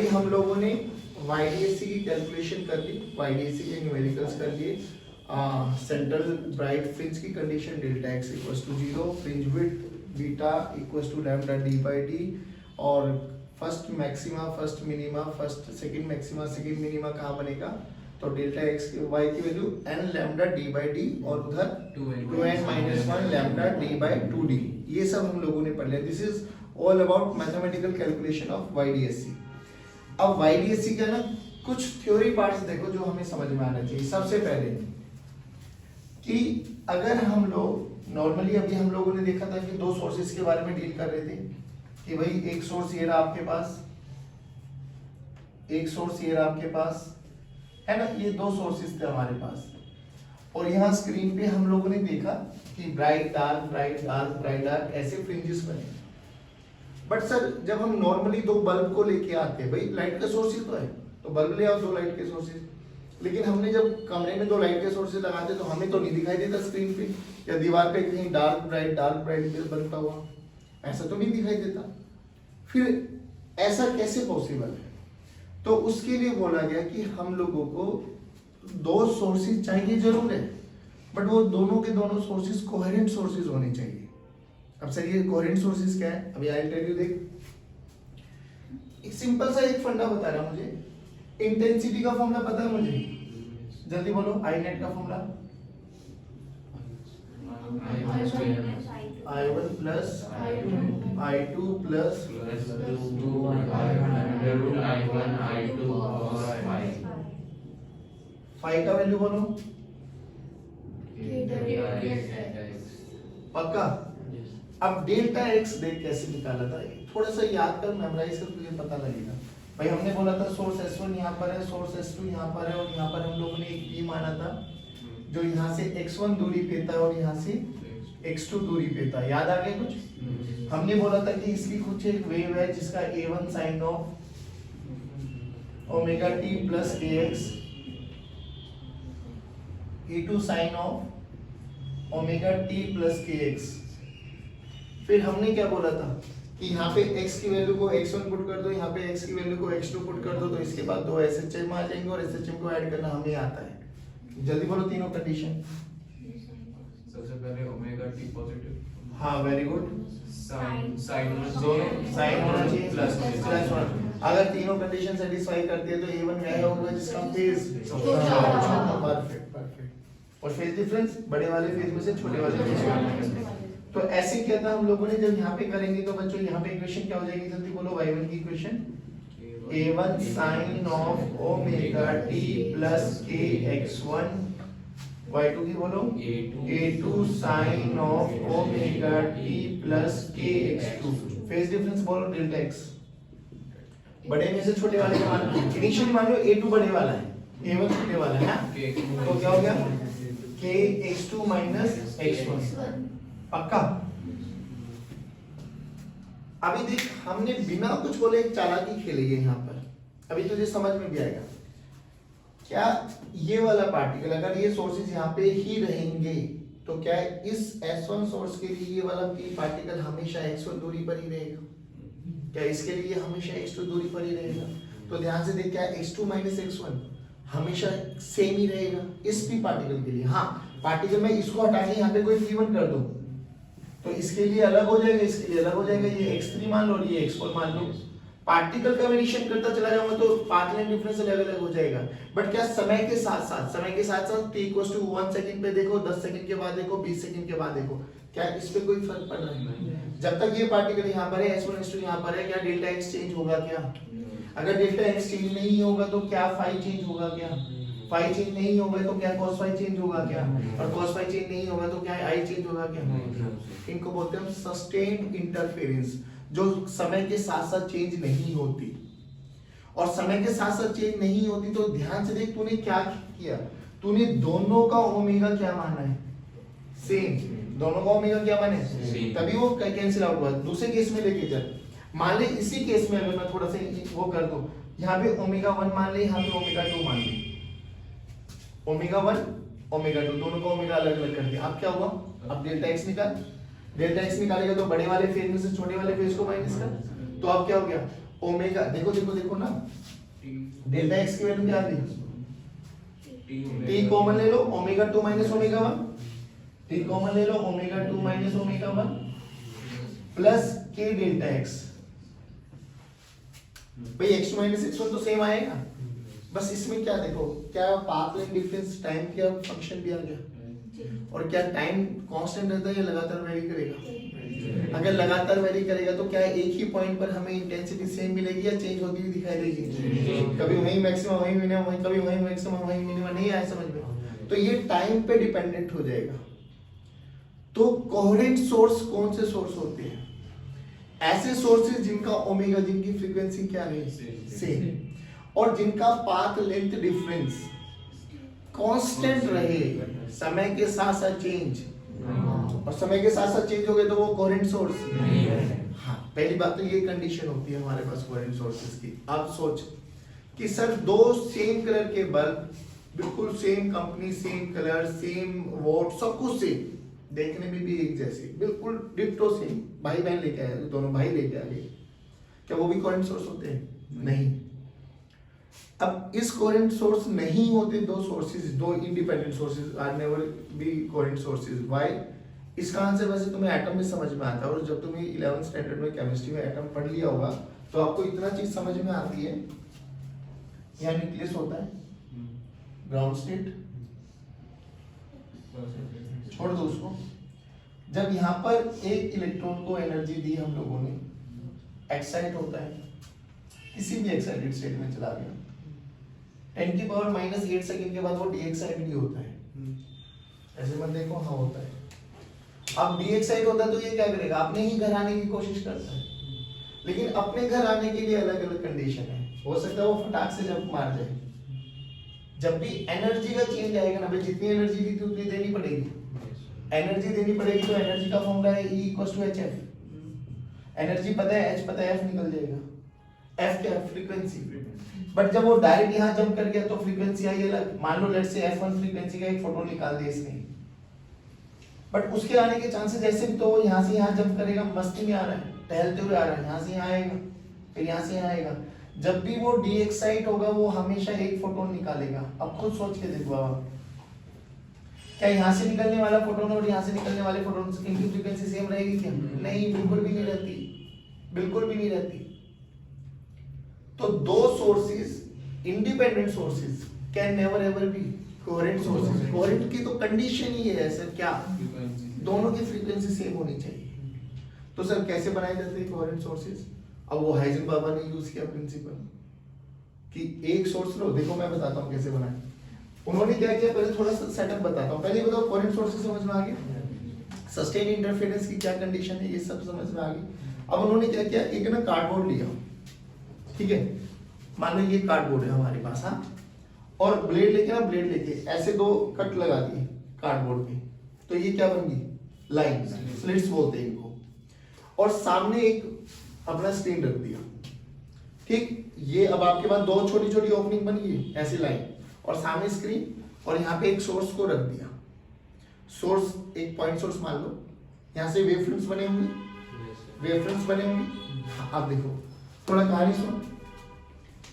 हम लोगों ने YDSC की कैलकुलेशन कर ली, YDSC के न्यूमेरिकल्स कर लिए, सेंट्रल ब्राइट फ्रिंज की condition delta x equals to 0, fringe width beta equals to lambda D by D, और first maxima first minima first second maxima second minima कहाँ बनेगा, तो डेल्टा x की y की value n lambda d by D और उधर 2n minus 1 lambda d by 2d। ये सब हम लोगों ने पढ़ लिया। This is all about mathematical calculation of YDSC। अब YDSC का ना कुछ थ्योरी पार्ट्स देखो जो हमें समझ में आना चाहिए। सबसे पहले कि अगर हम लोग नॉर्मली, अभी हम लोगों ने देखा था कि दो सोर्सेज के बारे में डील कर रहे थे कि भाई एक सोर्स ये रहा आपके पास, एक सोर्स ये रहा आपके पास, है ना, ये दो सोर्सेज थे हमारे पास, और यहाँ स्क्रीन पे हम लोगों ने देखा कि bright dark bright dark bright dark ऐसे फ्रिंजेस बने। बट सर जब हम नॉर्मली दो बल्ब को लेके आते हैं, भाई लाइट का सोर्सेज तो है तो बल्ब ले आओ दो लाइट के सोर्सेज, लेकिन हमने जब कमरे में दो लाइट के सोर्सेज लगाते तो हमें तो नहीं दिखाई देता स्क्रीन पे या दीवार पे कहीं डार्क ब्राइट बनता हुआ, ऐसा तो नहीं दिखाई देता। फिर ऐसा कैसे पॉसिबल है? तो उसके लिए बोला गया कि हम लोगों को दो सोर्सेज चाहिए जरूर है, बट वो दोनों के दोनों सोर्सेज कोहेरेंट सोर्सेज होने चाहिए। अब सर ये कोहेरेंट सोर्सेज क्या है? अभी आई टेल यू। देख, एक सिंपल सा एक फंडा बता रहा मुझे, इंटेंसिटी का फॉर्मूला पता है मुझे, जल्दी बोलो। आई नेट का formula I1 plus I2 plus phi का वैल्यू बोलो पक्का। अब डेल्टा x देख कैसे निकाला था, थोड़ा सा याद कर, मेमोराइज कर, तुझे पता लगेगा। भाई हमने बोला था सोर्स S1 यहाँ पर है, सोर्स S2 यहाँ पर है, और यहाँ पर हम लोगों ने एक P माना था जो यहाँ से x1 दूरी पे था और यहाँ से x2 दूरी पे था। याद आ गया कुछ? हमने बोला था कि इसकी कुछ एक वेव है जिसका a1 sine of omega t plus kx, a2 sine of omega t plus kx। फिर हमने क्या बोला था कि यहाँ पे x की वैल्यू को x1 पुट कर दो, यहाँ पे x की वैल्यू को x2 पुट कर दो, तो इसके बाद दो SHM आ जाएंगे और SHM को ऐड करना हमें आता है। जल्दी बोलो तीनों कंडीशन। सबसे पहले ओमेगा टी पॉजिटिव, हाँ वेरी गुड, साइन दोनों साइन होना चाहिए प्लस वन। अगर तीनों कंडीशन सेटिस्फाई करती है तो A1 वह होगा जिसका फेज परफेक्ट परफेक्ट, और फेज डिफरेंस बड़े वाले फेज में से छोटे वाले फेज में। तो ऐसे क्या था हम लोगों ने, जब यहाँ पे करेंगे तो बच्चों यहाँ पे इक्वेशन क्या हो जाएगी, जल्दी बोलो। y1 की equation a1 sin of omega t plus kx1, y2 की बोलो a2 sin of omega t plus kx2। Phase difference बोलो डेल्टा x, बड़े में से छोटे वाले का मान इनिशियली मान लो a2 बड़े वाला है, a1 छोटे वाला है ना, तो क्या हो गया kx2 माइनस x1, पक्का। अभी देख हमने बिना कुछ बोले एक चालाकी खेली है यहाँ पर, अभी तुझे समझ में भी आएगा। क्या ये वाला पार्टिकल अगर ये सोर्सेज यहाँ पे ही रहेंगे तो क्या इस S1 सोर्स के लिए ये वाला P पार्टिकल हमेशा x1 दूरी पर ही रहेगा? क्या इसके लिए हमेशा x2 दूरी पर ही रहेगा? तो ध्यान से देख, क्या x2 माइनस x1 हमेशा सेम ही रहेगा इस P पार्टिकल के लिए। हाँ पार्टिकल में इसको हटा के यहाँ पे कोई P1 कर दो तो इसके लिए अलग हो जाएगा, इसके लिए अलग हो जाएगा, ये x3 मान लो और ये x4 मान लो। पार्टिकल का वेरिएशन करता चला जाऊंगा तो पाथ लाइन डिफरेंस अलग अलग हो जाएगा। बट क्या समय के साथ t इक्वल्स टू 1 सेकंड पे देखो, 10 सेकंड के बाद देखो, 20 सेकंड के बाद देखो, क्या इस पे कोई फर्क पड़ रहा है? जब तक ये पार्टिकल यहाँ पर है, S1 S2 यहाँ पर है, क्या डेल्टा x चेंज होगा क्या? अगर डेल्टा x चेंज नहीं होगा तो क्या फाई चेंज होगा क्या? फाई चेंज नहीं होगा तो क्या cos फाई चेंज होगा क्या? और cos फाई चेंज नहीं होगा तो क्या i चेंज होगा क्या? इनको बोलते हैं सस्टेन्ड इंटरफेरेंस, जो समय के साथ साथ चेंज नहीं होती। और समय के साथ साथ चेंज नहीं होती तो ध्यान से देख, तूने क्या किया, तूने दोनों का ओमेगा क्या माना है? सेम। दोनों का ओमेगा क्या माने? तभी वो कैंसिल आउट हुआ। दूसरे केस में लेके चल, मान ले इसी केस में अगर मैं थोड़ा सा वो कर दूं, यहाँ पे ओमेगा 1 मान ले, यहाँ पे ओमेगा 2 मान ले, ओमेगा 1 ओमेगा 2 दोनों का ओमेगा अलग अलग कर दिया। अब क्या हुआ? अब डेल्टा x निकाल, डेल्टा x निकालेगा तो बड़े वाले फेज में से छोटे वाले फेज को माइनस कर, तो अब क्या हो गया? ओमेगा, देखो देखो देखो ना, डेल्टा एक्स की वैल्यू क्या आ गई, टी कॉमन ले लो, omega 2 minus omega 1, T common ले लो, omega 2 minus omega 1 plus K delta x. भाई x2 माइनस x1 तो सेम आएगा, बस इसमें क्या देखो, क्या पाथ लेंथ डिफरेंस टाइम का फंक्शन भी आ गया, और क्या टाइम कांस्टेंट रहता है या लगातार वेरी करेगा? अगर लगातार वेरी करेगा तो क्या एक ही पॉइंट पर हमें इंटेंसिटी सेम मिलेगी या चेंज होती हुई दिखाई देगी? कभी वही मैक्सिमम वही मिनिमम वही, कभी वही मैक्सिमम वही मिनिमम, नहीं आया समझ में? तो ये टाइम पे डिपेंडेंट हो जाएगा। तो कोहेरेंट सोर्स कौन से सोर्स होते हैं? ऐसे सोर्सेज जिनका ओमेगा, जिनकी फ्रीक्वेंसी क्या नहीं सेम, और जिनका पाथ लेंथ डिफरेंस कांस्टेंट रहे, समय के साथ साथ चेंज, और समय के साथ साथ चेंज हो गए तो वो कोहेरेंट सोर्स नहीं है। हाँ, पहली बात तो ये कंडीशन होती है हमारे पास कोहेरेंट सोर्सेज की। अब सोच कि सर दो सेम कलर के बल्ब, बिल्कुल same company, same colour, same vote, सब कुछ सेम, देखने में भी एक जैसे, बिल्कुल डिट्टो सेम, भाई बहन लेके आए, दोनों भाई लेके आ गए, क्या वो भी कोहेरेंट सोर्स होते हैं? नहीं। अब इस कोहेरेंट सोर्स नहीं होते दो सोर्सेज, दो independent sources are never be coherent sources. Why? इसका आंसर वैसे तुम्हें एटम में समझ में आता है, और जब तुमने 11th स्टैंडर्ड में केमिस्ट्री में एटम पढ़ लिया होगा तो आपको इतना चीज समझ में आती है। यहाँ न्यूक्लियस होता है, ग्राउंड स्टेट, छोड़ दो उसको। जब यहाँ पर एक इलेक्ट्रॉन को एनर्जी दी हम लोगों ने, एक्साइट होता है, किसी भी एक्साइटेड स्टेट में चला गया, 10 की पावर -8 सेकंड के बाद वो डीएक्साइट भी होता है। ऐसे मत देखो, हाँ होता है। अब डीएक्साइट होता है तो ये क्या करेगा? अपने ही घर आने की कोशिश करता है, लेकिन अपने घर आने के लिए अलग अलग कंडीशन है। हो सकता है वो फटाक से जंप मार जाए। जब भी एनर्जी का चेंज आएगा ना भाई, जितनी एनर्जी दी थी उतनी देनी पड़ेगी, एनर्जी देनी पड़ेगी। तो एनर्जी का फॉर्मूला है E = hf। एनर्जी पता है, h पता है, f निकल जाएगा। f क्या है? फ्रीक्वेंसी। बट जब वो डायरेक्ट यहाँ जंप कर गया तो फ्रीक्वेंसी आई अलग। मान लो लेट्स से f1 फ्रीक्वेंसी का एक फोटोन निकाल दे इसने, बट उसके आने के चांसेस ऐसे भी, तो वो यहाँ से यहाँ जंप करेगा, मस्ती में आ रहा है, टहलते हुए आ रहा है, यहाँ से यहाँ आएगा, फिर यहाँ से यहाँ आएगा। जब भी वो डी एक्साइट होगा वो हमेशा एक फोटोन निकालेगा। अब खुद सोच के देखो, क्या यहाँ से निकलने वाला फोटोन और यहाँ से निकलने वाले फोटोन की फ्रीक्वेंसी सेम रहेगी क्या? नहीं, बिल्कुल भी नहीं रहती, बिल्कुल भी नहीं रहती। तो दो sources, independent sources, can never ever be coherent sources. Coherent की तो कंडीशन ही है सर, क्या? दोनों की फ्रीक्वेंसी सेम होनी चाहिए। तो सर कैसे बनाए जाते हैं कोहेरेंट सोर्सेज? अब वो हाइजेनबर्ग ने यूज किया प्रिंसिपल कि एक सोर्स लो। देखो मैं बताता हूँ कैसे बनाए। उन्होंने क्या किया, पहले थोड़ा सा सेटअप बताता हूँ। पहले बताओ कोहेरेंट सोर्सेज समझ में आ गया, सस्टेन इंटरफेरेंस की क्या कंडीशन है, ये सब समझ में आ गई। अब उन्होंने क्या किया, एक ना कार्डबोर्ड लिया, ठीक है, मान लो ये कार्डबोर्ड है हमारे पास, हाँ, और ब्लेड लेके ना, ब्लेड लेके ऐसे दो कट लगा दिए कार्डबोर्ड पे, तो ये क्या बन गई? लाइन, स्लिट्स बोलते हैं इनको। और सामने एक अपना स्क्रीन रख दिया, ठीक। ये अब आपके पास दो छोटी छोटी ओपनिंग बन गई ऐसी लाइन, और सामने स्क्रीन, और यहाँ पे एक सोर्स को रख दिया। सोर्स एक पॉइंट सोर्स मान लो, यहाँ से वेवफ्रंट्स बने होंगे, वेवफ्रंट्स बने होंगे। आप देखो, थोड़ा कहानी सुनो।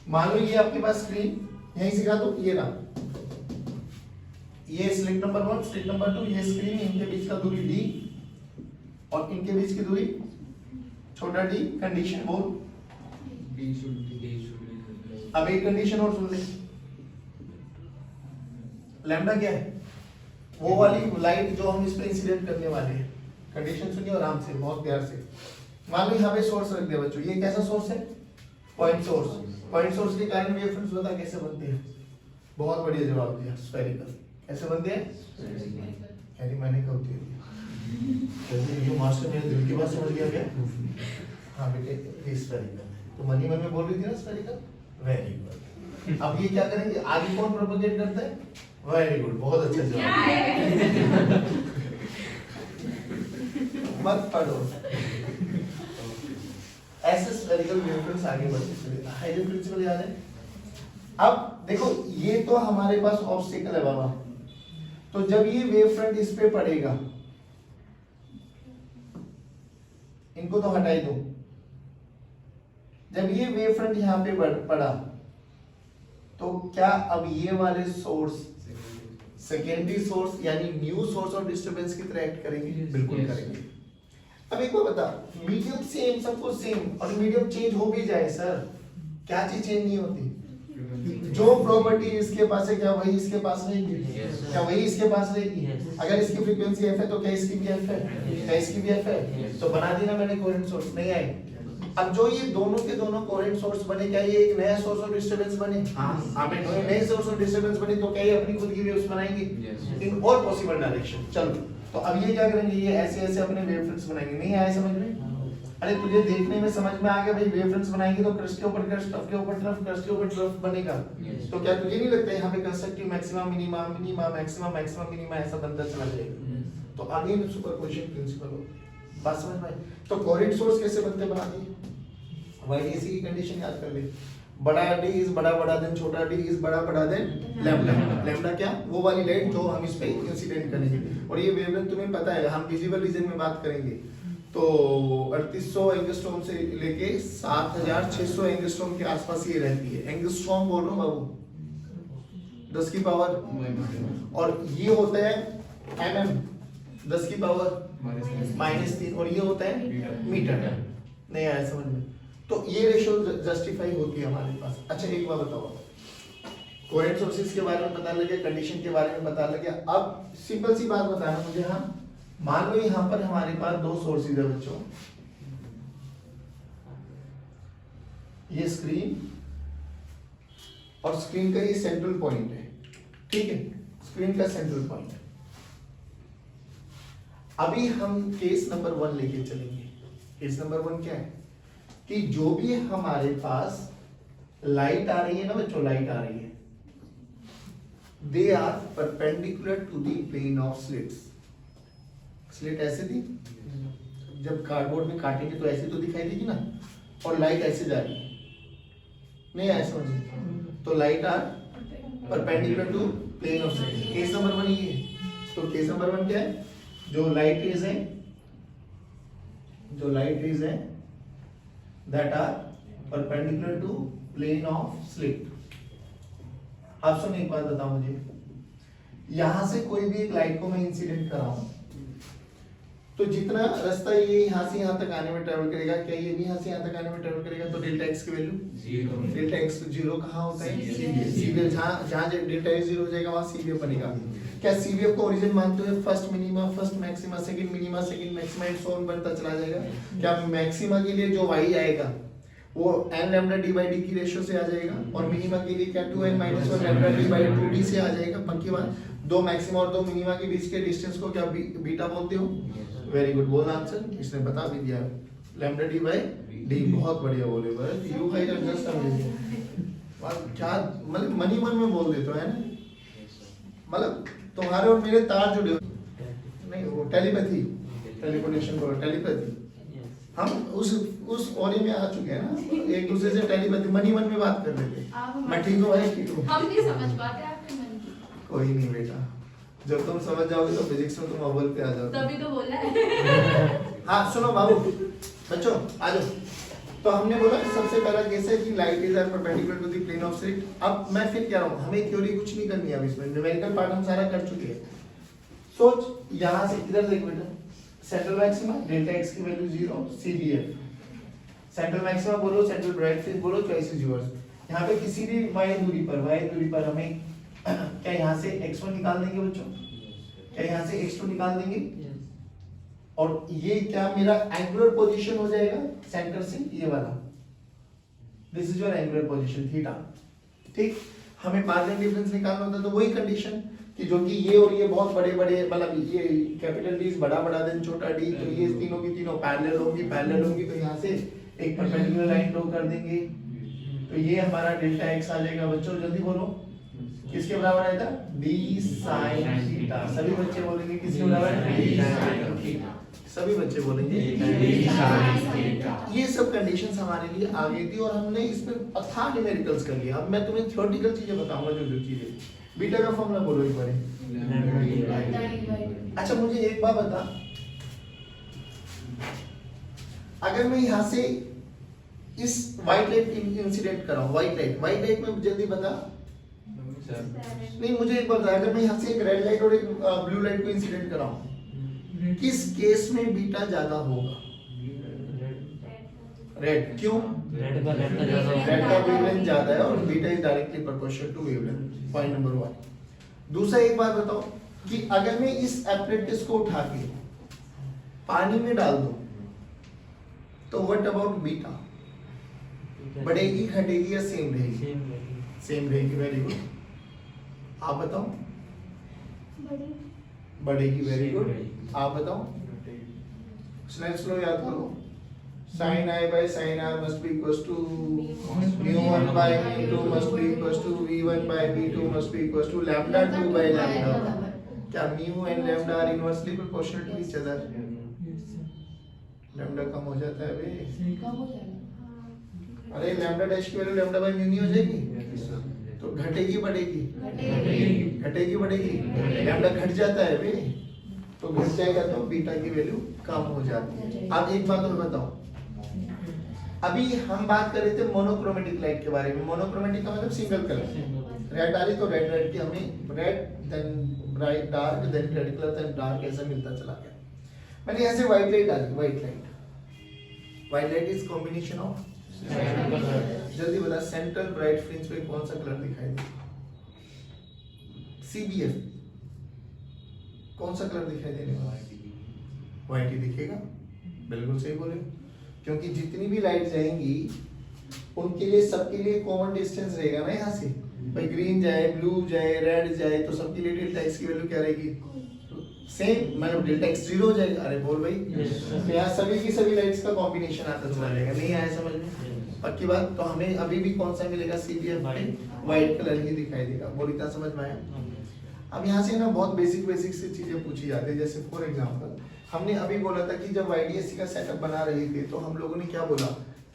मान लो ये आपके पास स्क्रीन, यहीं से कहा तो ये रहा, ये स्लिट नंबर 1, स्लिट नंबर 2, ये स्क्रीन, इनके बीच का दूरी d, और इनके बीच की दूरी छोटा d। कंडीशन बोल, अब एक कंडीशन और सुन ले। लैम्डा क्या है? वो वाली लाइट जो हम इस पे इंसिडेंट करने वाले हैं। कंडीशन सुनिए आराम से, बहुत प्यार से। मान लो यहाँ पे सोर्स रख दिया बच्चों, ये कैसा सोर्स है? Point source. पॉइंट सोर्स के कारण वेवफ्रंट्स बता कैसे बनते हैं? बहुत बढ़िया जवाब दिया, स्फेरिकल। कैसे बनते हैं? यानी मैंने कब दे दिया, ये मास्टर मेरे दिल की बात समझ गया क्या? हाँ बेटे, ये स्फेरिकल। तो मनी मन में बोल रही थी ना स्फेरिकल, वेरी गुड। अब ये क्या करेंगे, आगे कौन प्रोपेगेट करता है? वेरी गुड, बहुत अच्छा जवाब। मत पढ़ो, ऐसे स्फेरिकल वेवफ्रंट्स आगे बढ़ते चले। हाइजन प्रिंसिपल याद है? अब देखो, ये तो हमारे पास ऑब्स्टेकल है बाबा, तो जब ये वेवफ्रंट इस पे पड़ेगा, इनको तो हटाई दो, जब ये वेव फ्रंट यहाँ पे पड़ा तो क्या अब ये वाले सोर्स सेकेंडरी सोर्स यानी न्यू सोर्स ऑफ डिस्टरबेंस की तरह एक्ट करेंगे? बिल्कुल Yes. करेंगे। अब एक बार बता, मीडियम सेम, सब कुछ सेम, और मीडियम चेंज हो भी जाए सर, क्या चीज चेंज नहीं होती? जो प्रॉपर्टी इसके पास है क्या वही इसके पास रहेगी? Yes. क्या वही इसके पास रहेगी? Yes. अगर इसकी फ्रीक्वेंसी एफ है तो क्या इसकी भी एफ है? Yes. क्या इसकी भी एफ है? Yes. तो बना दी ना मैंने कोहेरेंट सोर्स, नहीं आए? अब जो ये दोनों के दोनों कोहेरेंट सोर्स बने, क्या ये एक नया सोर्स ऑफ डिस्टरबेंस बने? आपने नए सोर्स ऑफ डिस्टरबेंस बने तो क्या ये अपनी खुद की वेव्स बनाएंगे? Yes. In all possible direction. चलो, तो अब ये क्या करेंगे? ये ऐसे ऐसे अपने वेव फ्रंट्स बनाएंगे। नहीं आए समझ में? अरे तुझे देखने में समझ में आ गया भाई, वेव फ्रंट्स बनाएंगे तो क्रस्ट के ऊपर क्रस्ट, टफ के ऊपर टफ, क्रस्ट के ऊपर टफ बनेगा। Yes. तो क्या तुझे नहीं लगता यहाँ पे constructive maxima minima, minima maxima, maxima minima ऐसा बनता चला जाएगा? तो आगे सुपरपोजिशन प्रिंसिपल हो, बात समझ में आई? तो कोहेरेंट सोर्स कैसे बनते बना दिए? YDC की कंडीशन याद कर ले, बड़ा D इज बड़ा देन छोटा D इज बड़ा देन लैम्डा। लैम्डा क्या? वो वाली लाइट जो हम इस पे इंसिडेंट करेंगे। और ये वेवलेंथ तुम्हें पता है, हम विजिबल रीजन में बात करेंगे तो 3800 एंगस्ट्रॉम से लेके 7600 एंगस्ट्रॉम के आसपास ये रहती है। एंगस्ट्रॉम बोल रहा हूँ बाबू, 10 की पावर, और ये होता है mm, 10 की पावर -3, और ये होता है मीटर। नहीं आया समझ में? तो ये रेशियो जस्टिफाई होती है हमारे पास। अच्छा एक बार बताओ, कोहेरेंट सोर्सेज के बारे में पता लग गया, कंडीशन के बारे में पता लग गया। अब सिंपल सी बात बताना मुझे, हाँ मान लो यहाँ पर हमारे पास दो सोर्सेज है बच्चों, ये स्क्रीन और स्क्रीन का ये सेंट्रल पॉइंट है, ठीक है? स्क्रीन का सेंट्रल पॉइंट। अभी हम केस नंबर 1 लेके चलेंगे। केस नंबर 1 क्या है कि जो भी हमारे पास लाइट आ रही है ना बच्चों, लाइट आ रही है, they are perpendicular to the plane of slits. Slit ऐसे थी, जब कार्डबोर्ड में काटेंगे तो ऐसे तो दिखाई देगी ना, और लाइट ऐसे जा रही है, नहीं ऐसे समझिए? तो light are perpendicular to plane of slit. Case number 1 ये है। तो केस नंबर 1 क्या है? जो लाइट रेज है, जो लाइट रेज है that are perpendicular to plane of slit। आप सुनिए एक बात बताओ मुझे, यहां से कोई भी एक लाइट को मैं इंसिडेंट कराऊं तो जितना रास्ता ये यहाँ से यहाँ तक आने में ट्रेवल करेगा, क्या ये भी यहाँ से यहाँ तक आने में ट्रेवल करेगा? तो डेल्टा एक्स की वैल्यू डेल्टा एक्स जीरो कहाँ होता है? सीवीएफ। जहाँ डेल्टा एक्स जीरो हो जाएगा वहाँ सीवीएफ बनेगा। क्या सीवीएफ को ओरिजिन मानते हुए first minima, first maxima, second minima, second maxima and so on बढ़ता चला जाएगा? क्या मैक्सिमा के लिए जो y आएगा वो n lambda d by d की रेशियो से आ जाएगा, और मिनिमा के लिए क्या 2n - 1 lambda d by 2d से आ जाएगा? पक्की बात। दो मैक्सिमा और दो मिनिमा के बीच के डिस्टेंस को क्या बीटा बोलते हो? वेरी गुड, बोलना आंसर, इसने बता भी दिया, लैम्डा d by d। बहुत बढ़िया बोले बस, you guys are just amazing. क्या मतलब मनी मन में बोल देते हो, है ना? मतलब तुम्हारे और मेरे तार जुड़े नहीं, वो टेलीपैथी, टेलीपोर्टेशन को टेलीपैथी, हम उस ओरे में आ चुके हैं ना, एक दूसरे से टेलीपैथी मनी मन में बात कर लेते। मैं ठीक हूँ भाई, ठीक हूँ। हम नहीं समझ पाते आपके मन की। कोई नहीं बेटा, जब तुम समझ जाओगे तो फिजिक्स में तुम अव्वल पे आ जाओगे। तभी तो बोला है। हाँ सुनो बाबू, बच्चों आ जाओ। तो हमने बोला सबसे पहला केस है कि light is perpendicular to the plane of slit. अब मैं फिर कह रहा हूँ, हमें थ्योरी कुछ नहीं करनी है, अब इसमें न्यूमेरिकल पार्ट हम सारा कर चुके हैं। सोच यहाँ से इधर देख बेटा, सेंट्रल मैक्सिमा डेल्टा एक्स की वैल्यू 0, CDF सेंट्रल मैक्सिमा बोलो, सेंट्रल ब्राइट फ्रिंज बोलो, चॉइस इज योर्स। यहाँ पे किसी भी y दूरी पर हमें क्या यहाँ से x1 निकाल देंगे बच्चों? क्या यहाँ से x2 निकाल देंगे? और ये क्या मेरा एंगुलर पोजीशन हो जाएगा सेंटर से, ये वाला, this is your angular position theta. ठीक, हमें पार्शियल डिफरेंस निकालना होता है, तो वही कंडीशन कि जो कि ये और ये बहुत बड़े बड़े, मतलब ये कैपिटल D बड़ा देन छोटा d, तो ये तीनों की तीनों पैरेलल होंगी, तो यहाँ से एक परपेंडिकुलर लाइन ड्रॉ कर देंगे, तो ये हमारा डेल्टा x आ जाएगा। बच्चों जल्दी बोलो, किसके बराबर आएगा? d sin theta. सभी बच्चे बोलेंगे किसके बराबर? d sin theta. सभी बच्चे बोलेंगे d sin थीटा। ये सब कंडीशंस हमारे लिए आ गई थी और हमने इस पे अथाह न्यूमेरिकल्स कर लिया। अब मैं तुम्हें थ्योरेटिकल चीजें बताऊंगा, जो चीजें। बीटा का फॉर्मूला बोलो एक बार। अच्छा मुझे एक बात बता, अगर मैं यहाँ से इस व्हाइट लाइट इंसिडेंट कराओ, व्हाइट लाइट में जल्दी बता। नहीं मुझे एक बात बता, अगर मैं यहाँ से एक रेड लाइट और एक ब्लू लाइट को इंसिडेंट कराऊं, किस केस में बीटा ज्यादा होगा? रेड। क्यों? रेड का ज्यादा रेड का वेवलेंथ ज्यादा है और beta is directly proportional to wavelength. Point number 1। दूसरा एक बात बताओ कि अगर मैं इस एपरेटस को उठा के पानी में डाल दूं तो व्हाट अबाउट बीटा? बढ़ेगी, घटेगी या सेम रहेगी? सेम रहेगी। Very good. आप बताओ। बढ़ेगी। Very good. आप बताओ। स्नेल्स लॉ याद करो। sin I by sin R must be equals to mu1 by mu2 must be equals to v1 by v2 must be equals to lambda 2 by lambda 1। क्या mu and lambda are inversely proportional to each other? lambda कम हो जाता है बे। कम हो जाएगा। अरे lambda dash की value lambda by mu नहीं हो जाएगी? तो घटेगी बढ़ेगी? घटेगी बढ़ेगी? lambda घट जाता है बे, तो घट जाएगा तो बीटा की वैल्यू कम हो जाती है। अब एक बात और बताओ, अभी हम बात कर रहे थे मोनोक्रोमेटिक लाइट के बारे में। मोनोक्रोमेटिक का मतलब सिंगल कलर। रेड डाली तो रेड रेड की हमें red, then bright dark, then red colour, then dark, ऐसा मिलता चला गया। मैंने ऐसे व्हाइट लाइट डाली। White light is combination of, जल्दी बता, सेंट्रल ब्राइट फ्रिंज पे कौन सा कलर दिखाई देगा? CBF कौन सा कलर दिखाई देने वाला है? व्हाइट ही दिखेगा। बिल्कुल सही बोले, क्योंकि जितनी भी लाइट जाएंगी उनके लिए, सबके लिए कॉमन डिस्टेंस रहेगा ना यहाँ से। भाई ग्रीन जाए, ब्लू जाए, रेड जाए, तो सबके लिए डेल्टा एक्स की वैल्यू क्या रहेगी? सेम, मतलब डेल्टा एक्स 0 हो जाएगा। अरे बोल भाई, तो यहाँ सभी की सभी लाइट्स का कॉम्बिनेशन आता चला जाएगा। नहीं आया समझ में? पक्की बात। तो हमें अभी भी कौन सा मिलेगा? CBF व्हाइट कलर ही दिखाई देगा। बोल इतना समझ में आया? अब यहाँ से ना बहुत बेसिक सी चीजें पूछी जाती है। जैसे फॉर एग्जांपल हमने अभी बोला था कि जब YDSC का सेटअप बना रहे थे तो हम लोगों ने क्या बोला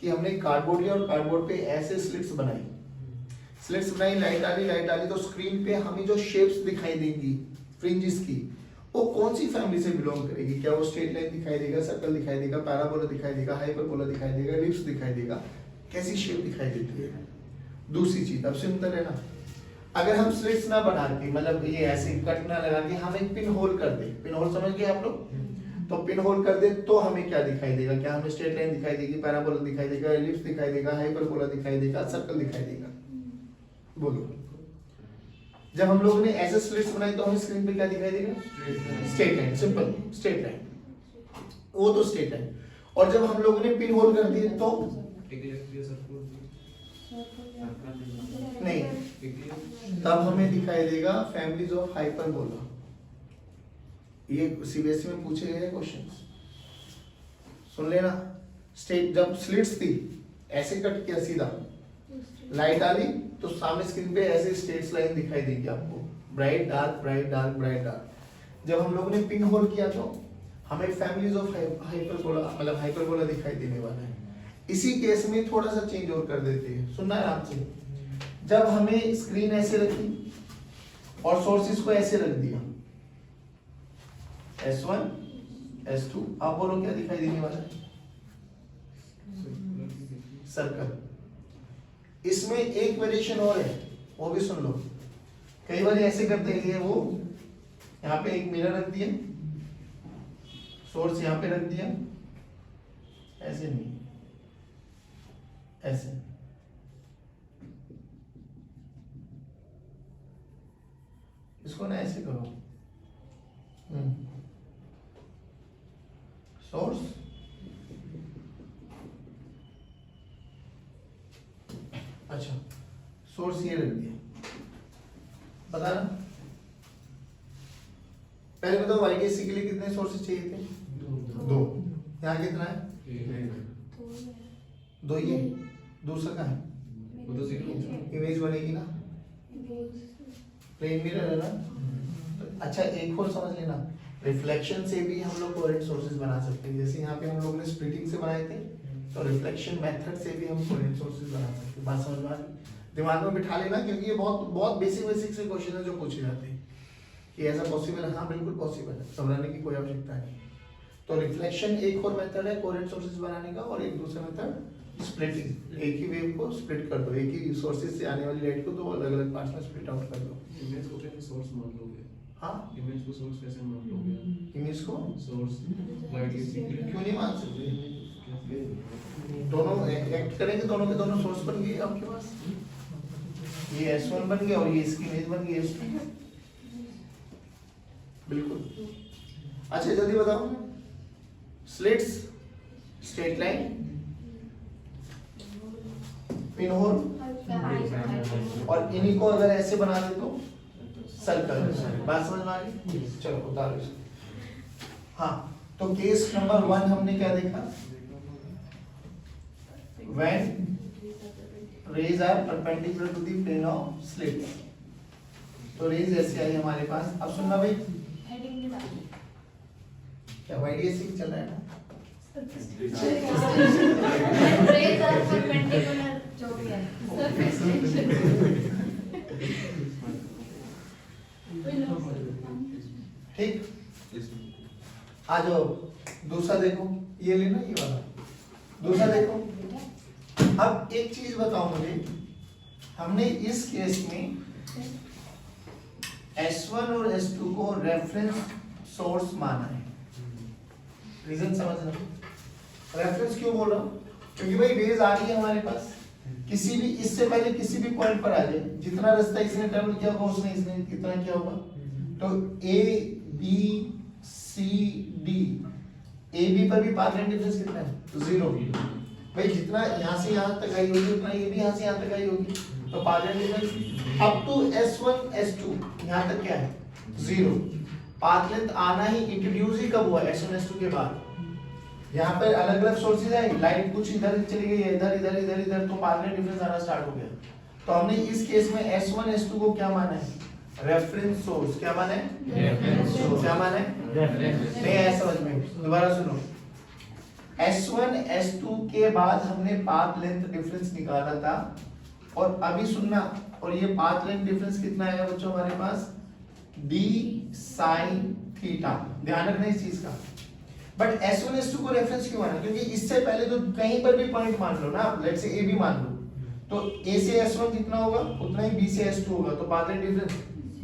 कि हमने कार्डबोर्ड लिया और कार्डबोर्ड पे ऐसे स्लिट्स बनाई, लाइट डाली तो स्क्रीन पे हमें जो शेप्स दिखाई देंगी फ्रिंजेस की, वो कौन सी फैमिली से बिलोंग करेगी? क्या वो स्ट्रेट लाइन दिखाई देगा, सर्कल दिखाई देगा, पैराबोला दिखाई देगा, हाइपरबोला दिखाई देगा, एलिप्स दिखाई देगा? कैसी शेप दिखाई देती है? दूसरी चीज, अब सिंपल है ना, अगर हम स्लिट्स ना बना के, मतलब ये ऐसे कट ना लगा के हम एक पिन होल कर दे, पिन होल समझ गए आप लोग? तो पिन होल कर दे तो हमें क्या दिखाई देगा? क्या हमें स्ट्रेट लाइन दिखाई देगी, पैराबोला दिखाई देगा, एलिप्स दिखाई देगा, हाइपरबोला दिखाई देगा, सर्कल दिखाई देगा? बोलो। जब हम लोगों ने ऐसे स्लिट्स बनाई तो हमें स्क्रीन पे क्या दिखाई देगा? Straight line. Simple, straight line, वो तो स्ट्रेट लाइन। और जब हम लोगों ने पिन होल कर दिए तो नहीं, तब हमें दिखाई देगा फैमिलीज ऑफ हाइपरबोला। ये CBSE में पूछे गए क्वेश्चंस, सुन लेना। स्ट्रेट, जब स्लिट्स थी ऐसे कट किया सीधा, लाइट डाली तो सामने स्क्रीन पे ऐसे स्ट्रेट लाइन दिखाई देगी आपको, bright dark, bright dark, bright dark. जब हम लोगों ने पिन होल किया तो हमें फैमिलीज ऑफ हाइपरबोला, मतलब हाइपरबोला दिखाई देने वाला है। इसी केस में थोड़ा सा चेंज और कर देते हैं, सुनना है आराम से। जब हमें स्क्रीन ऐसे रखी और सोर्सेस को ऐसे रख दिया, S1 S2, आप बोलो क्या दिखाई देने वाला है? सर्कल। इसमें एक वेरिएशन और है, वो भी सुन लो। कई बार ऐसे करते हैं, वो यहाँ पे एक मिरर रख दिया, सोर्स यहाँ पे रख दिया, ऐसे नहीं, ऐसे। इसको ना ऐसे करो, सोर्स, अच्छा सोर्स ये रख दिया, बता ना। पहले बताओ YDSC के लिए कितने सोर्सेस चाहिए थे? 2। यहाँ कितना है? 2 ही है। दूसरा कहाँ है? इमेज बनेगी ना, प्लेन मिरर है ना। अच्छा एक और समझ लेना, रिफ्लेक्शन से भी हम लोग कोहेरेंट सोर्सेज बना सकते हैं। जैसे यहाँ पे हम लोग ने स्प्लिटिंग से बनाए थे, तो रिफ्लेक्शन मेथड से भी हम कोहेरेंट सोर्सेज बना सकते हैं। बात समझ में आ रही? दिमाग में बिठा लेना, क्योंकि ये बहुत बेसिक से क्वेश्चन है जो पूछे जाते हैं कि ऐसा पॉसिबल है। हाँ बिल्कुल पॉसिबल है, घबराने की कोई आवश्यकता नहीं। तो रिफ्लेक्शन एक और मेथड है कोहेरेंट सोर्सेज बनाने का, और एक दूसरा मेथड स्प्लिटिंग, एक ही वेव को स्प्लिट कर दो, एक ही सोर्सेज से आने वाली लाइट को दो अलग अलग पार्ट्स में स्प्लिट आउट कर दो। इमेज को कैसे सोर्स मान लोगे? हाँ, इमेज को सोर्स कैसे मान लोगे? इमेज को सोर्स लाइट की सीक्रेट क्यों नहीं मान सकते? दोनों एक्ट करेंगे, दोनों के दोनों सोर्स बन गए आपके पास, ये S1 बन गया और ये इसकी इमेज बन गई S2। बिल्कुल। अच्छा जल्दी बताओ, slits, straight line, pin hole, और इन्हीं को अगर ऐसे बना दे तो सर्कल। बात समझ में आ गई? चलो उतारो इसको। हाँ, तो केस नंबर 1 हमने क्या देखा? When rays are perpendicular to the plane of slit, तो रेज ऐसे आई हमारे पास। अब सुनना भाई, क्या YDSC चल रहा है ना? ठीक, आ जाओ दूसरा देखो, ये लेना ये वाला, दूसरा देखो। अब एक चीज बताओ मुझे, हमने इस केस में S1 और S2 को रेफरेंस सोर्स माना है। रीजन समझना, रेफरेंस क्यों बोल रहा हूँ? क्योंकि भाई रेज आ रही है हमारे पास, किसी भी इससे पहले किसी भी पॉइंट पर आ जाए, जितना रास्ता इसने ट्रेवल किया होगा उसने इसने कितना किया होगा, तो A B C D, A B पर भी पाथ लाइन डिफरेंस कितना है? 0। भाई जितना यहाँ से यहाँ तक आई होगी उतना ये भी यहाँ से यहाँ तक आई होगी, तो path line difference up to S1 S2 यहाँ तक क्या है? 0। पाथ लेंथ आना ही इंट्रोड्यूस ही कब हुआ? S1 S2 के बाद। यहाँ पर अलग अलग सोर्सेज है, लाइट कुछ इधर चली गई है, इधर इधर इधर इधर, तो पाथ लाइन डिफरेंस आना स्टार्ट हो गया। तो हमने इस केस में S1 S2 को क्या माना है? Reference source. क्या माना है? Reference source. क्या माना है? रेफरेंस। नहीं आया समझ में? दोबारा सुनो, S1 S2 के बाद हमने पाथ लेंथ डिफरेंस निकाला था, और अभी सुनना, और ये पाथ लेंथ डिफरेंस कितना आएगा बच्चों हमारे पास? D sin theta. ध्यान रखना इस चीज का। बट S1 S2 को रेफरेंस क्यों माना? क्योंकि इससे पहले तो कहीं पर भी पॉइंट मान लो ना, लेट्स से A भी मान लो, तो A से S1 कितना होगा उतना ही B से S2 होगा, तो पाथ लेंथ डिफरेंस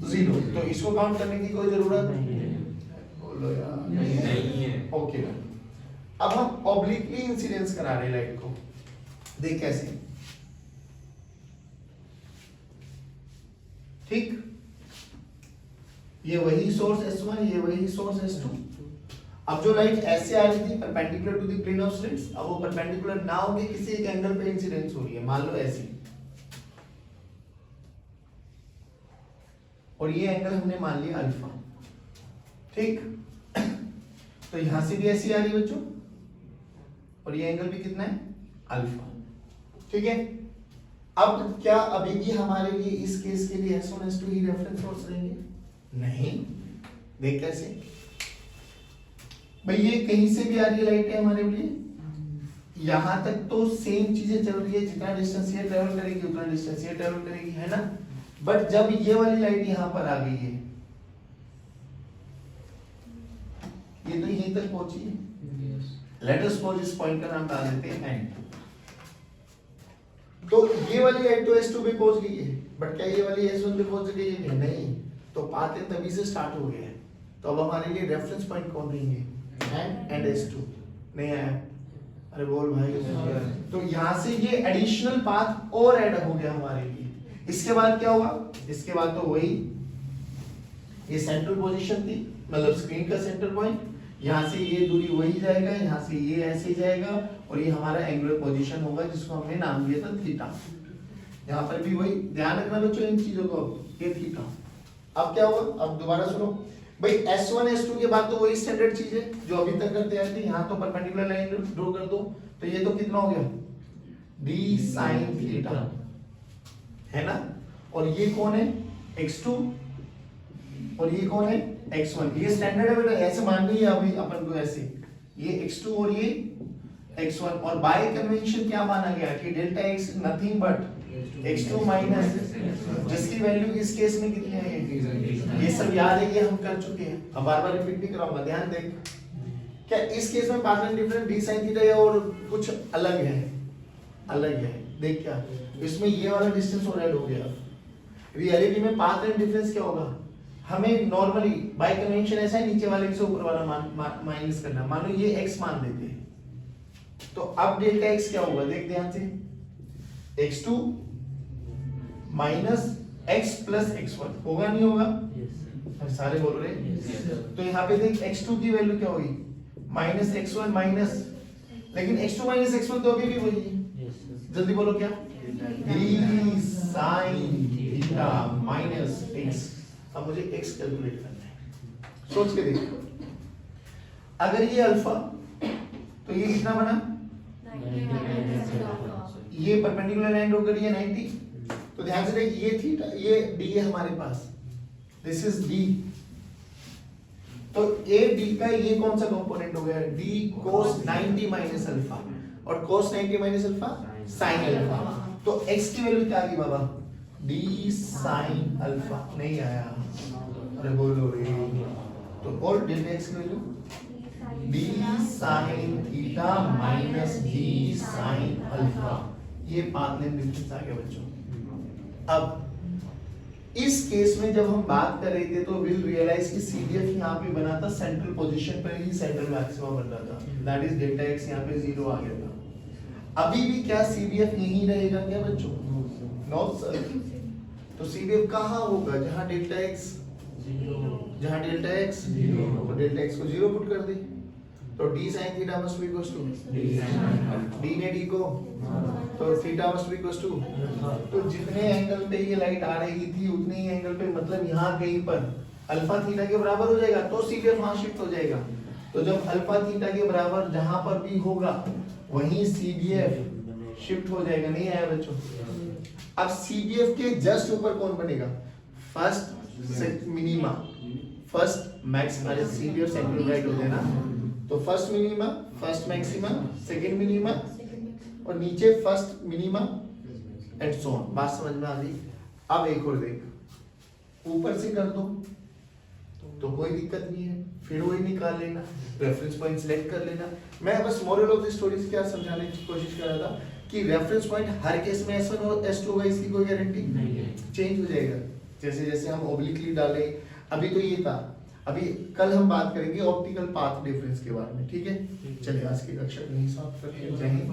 0। तो इसको काउंट करने की कोई जरूरत नहीं है। बोलो यार, नहीं है। ओके, अब हम ऑब्लिकली इंसिडेंस करा रहे हैं लाइट को, देख कैसे। ठीक, ये वही सोर्स S1, ये वही सोर्स S2। अब जो लाइट ऐसे आ रही थी perpendicular to the plane of slits, अब वो परपेंडिकुलर ना होके किसी एक एंगल पे इंसिडेंस हो रही है, मान लो ऐसी, और ये एंगल हमने मान लिया अल्फा। ठीक, तो यहां से भी ऐसी आ रही है बच्चों, और ये एंगल भी कितना है? अल्फा। ठीक है, अब क्या अभी भी हमारे लिए इस केस के लिए S1 S2 ही रेफरेंस सोर्स रहेंगे? नहीं। देख कैसे भाई, ये कहीं से भी आ रही है लाइट है हमारे लिए, यहां तक तो सेम चीजें चल रही है, जितना डिस्टेंस ये ट्रेवल करेगी उतना डिस्टेंस ये ट्रेवल करेगी, है ना। बट जब ये वाली लाइट यहां पर आ गई है, ये तो यहीं तक पहुंची है, लेट अस सपोज इस पॉइंट का नाम डाल देते हैं एंड। तो ये वाली लाइट तो S2 पे पहुंच गई है, बट क्या ये वाली S1 पे पहुंच गई है? नहीं। तो पाथ लेंथ तभी से स्टार्ट हो गया है, तो अब हमारे लिए रेफरेंस पॉइंट कौन रहेंगे? And S2। नहीं आया? अरे बोल भाई। तो यहां से ये एडिशनल पाथ और ऐड हो गया हमारे लिए। इसके बाद क्या होगा? इसके बाद तो वही, ये सेंट्रल पोजीशन थी, मतलब स्क्रीन का सेंटर पॉइंट, यहाँ से ये दूरी वही जाएगा, यहाँ से ये ऐसे जाएगा, और ये हमारा एंगुलर पोजीशन होगा जिसको हमने नाम दिया था थीटा। यहाँ पर भी वही ध्यान रखना बच्चों इन चीजों को, ये थीटा। अब क्या होगा? अब दोबारा सुनो भाई, S1 S2 के बाद तो वही स्टैंडर्ड चीज है जो अभी तक करते आए थे, यहाँ तो परपेंडिकुलर लाइन ड्रॉ कर दो, तो ये तो कितना हो गया? D sin थीटा, है ना। और ये कौन है? X2, और ये कौन है? X1। ये स्टैंडर्ड है बेटा, ऐसे मान लीजिए अभी अपन को ऐसे, ये X2 और ये X1, और बाय कन्वेंशन क्या माना गया कि delta X nothing but X2 minus, जिसकी वैल्यू इस केस में कितनी है? ये सब याद है, ये हम कर चुके हैं, अब बार-बार रिपीट नहीं कराऊंगा, ध्यान देख। क्या इस केस में path line difference D sin theta है और कुछ अलग है? अलग है। देख क्या इसमें ये वाला डिस्टेंस और ऐड हो गया। रियलिटी में पाथ एंड डिफरेंस क्या होगा, हमें नॉर्मली बाय कन्वेंशन ऐसा है नीचे वाले से ऊपर वाला माइनस करना। मान लो ये x मान देते हैं, तो अब डेल्टा x क्या होगा, देख ध्यान से, x2 minus x plus x1 होगा नहीं होगा, सारे बोल रहे हैं। तो यहाँ पे देख x2 की वैल्यू क्या होगी, माइनस x1 माइनस, लेकिन x2 माइनस x1 तो अभी भी वही है। जल्दी बोलो क्या, d sin theta minus x। अब मुझे x कैलकुलेट करना है, सोच के देखो। अगर ये अल्फा तो ये कितना बना, ये परपेंडिकुलर एंड होकर ये 90। तो ध्यान से देख ये थीटा ये d है हमारे पास, दिस इज d। तो a d का ये कौन सा कंपोनेंट हो गया, d cos 90 माइनस अल्फा, और cos 90 minus alpha sin alpha. तो x की वैल्यू क्या आ गई बाबा, d sin अल्फा, नहीं आया, अरे बोलो रे। तो और डेल्टा x की value d sin theta minus d sin alpha, ये पाथ लेंथ डिफरेंस आ गया बच्चों। अब इस केस में जब हम बात कर रहे थे तो विल रियलाइज कि CDF यहाँ पे बना था सेंट्रल पोजीशन पर ही, सेंट्रल मैक्सिमा बन रहा था, दैट इज डेल्टा x यहाँ पे 0 आ गया था। अभी भी क्या CDF यही रहेगा क्या बच्चों, नो सर। तो CDF कहाँ होगा, जहाँ डेल्टा x 0, तो डेल्टा x को 0 पुट कर दे, तो d sin theta must be equals to d ने d को, तो theta must be equals to, तो जितने एंगल पे ये लाइट आ रही थी उतने ही एंगल पे, मतलब यहाँ कहीं पर अल्फा थीटा के बराबर हो जाएगा तो CDF वहां शिफ्ट हो जाएगा। तो जब अल्फा थीटा के बराबर जहां पर भी होगा वहीं CDF शिफ्ट हो जाएगा। नहीं आया बच्चों। अब CDF के जस्ट ऊपर कौन बनेगा, फर्स्ट मिनिमा, फर्स्ट मैक्स, अरे CDF सेंट्रल राइट हो जाए ना, तो first minima, first maxima, second minima, और नीचे first minima and so on. बात समझ में आ गई। अब एक और देख, ऊपर से कर दो तो कोई दिक्कत नहीं है, फिर वही निकाल लेना, रेफरेंस पॉइंट सिलेक्ट कर लेना। मैं बस मोरल ऑफ द स्टोरी से क्या समझाने की कोशिश कर रहा था कि रेफरेंस पॉइंट हर केस में S1 और S2 होगा, इसकी कोई गारंटी नहीं है, चेंज हो जाएगा जैसे जैसे हम ऑब्लिकली डालें। अभी तो ये था, अभी कल हम बात करेंगे ऑप्टिकल पाथ डिफरेंस के बारे में, ठीक है। चलिए आज की कक्षा यहीं समाप्त करते हैं। जय हिंद।